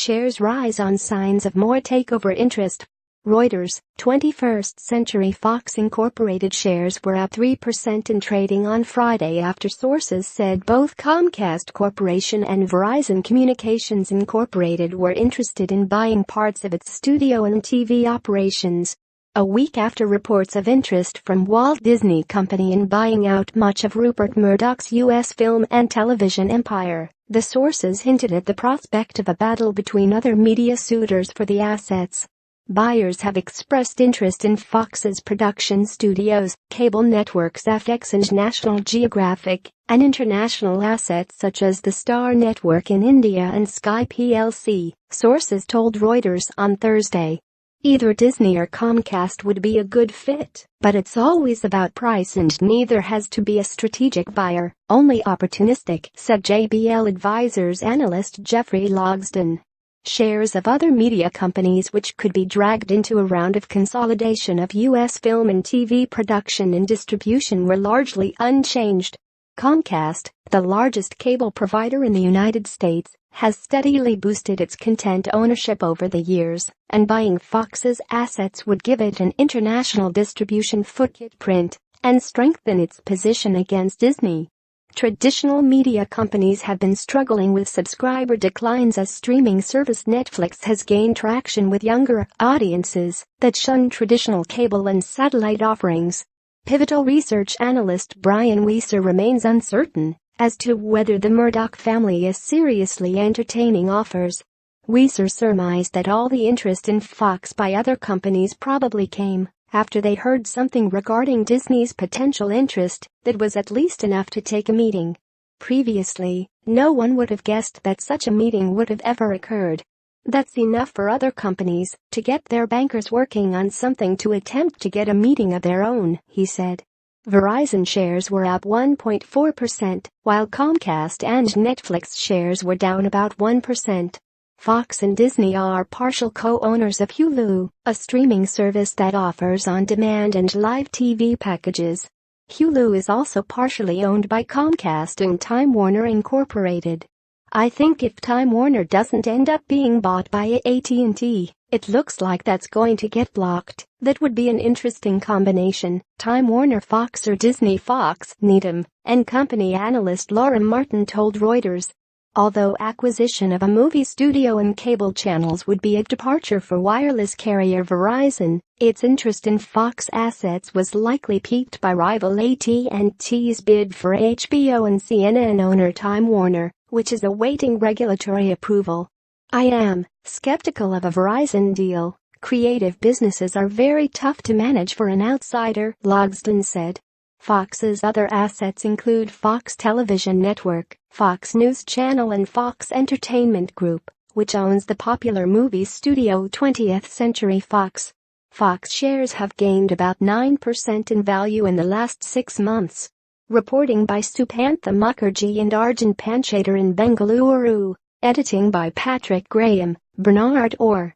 shares rise on signs of more takeover interest. Reuters, 21st Century Fox Incorporated shares were up 3% in trading on Friday after sources said both Comcast Corporation and Verizon Communications Incorporated were interested in buying parts of its studio and TV operations. A week after reports of interest from Walt Disney Company in buying out much of Rupert Murdoch's U.S. film and television empire, the sources hinted at the prospect of a battle between other media suitors for the assets. Buyers have expressed interest in Fox's production studios, cable networks FX and National Geographic, and international assets such as the Star Network in India and Sky plc, sources told Reuters on Thursday. Either Disney or Comcast would be a good fit, but it's always about price and neither has to be a strategic buyer, only opportunistic, said JBL Advisors analyst Jeffrey Logsdon. Shares of other media companies which could be dragged into a round of consolidation of U.S. film and TV production and distribution were largely unchanged. Comcast, the largest cable provider in the United States, has steadily boosted its content ownership over the years, and buying Fox's assets would give it an international distribution footprint and strengthen its position against Disney. Traditional media companies have been struggling with subscriber declines as streaming service Netflix has gained traction with younger audiences that shun traditional cable and satellite offerings. Pivotal research analyst Brian Weiser remains uncertain as to whether the Murdoch family is seriously entertaining offers. Weiser surmised that all the interest in Fox by other companies probably came after they heard something regarding Disney's potential interest that was at least enough to take a meeting. Previously, no one would have guessed that such a meeting would have ever occurred. That's enough for other companies to get their bankers working on something to attempt to get a meeting of their own, he said. Verizon shares were up 1.4%, while Comcast and Netflix shares were down about 1%. Fox and Disney are partial co-owners of Hulu, a streaming service that offers on-demand and live TV packages. Hulu is also partially owned by Comcast and Time Warner Incorporated. I think if Time Warner doesn't end up being bought by AT&T, it looks like that's going to get blocked. That would be an interesting combination. Time Warner Fox or Disney Fox, Needham and Company analyst Laura Martin told Reuters. Although acquisition of a movie studio and cable channels would be a departure for wireless carrier Verizon, its interest in Fox assets was likely piqued by rival AT&T's bid for HBO and CNN owner Time Warner, which is awaiting regulatory approval. I am skeptical of a Verizon deal. Creative businesses are very tough to manage for an outsider, Logsdon said. Fox's other assets include Fox Television Network, Fox News Channel and Fox Entertainment Group, which owns the popular movie studio 20th Century Fox. Fox shares have gained about 9% in value in the last 6 months. Reporting by Supantha Mukherjee and Arjun Panchayar in Bengaluru. Editing by Patrick Graham, Bernard Orr.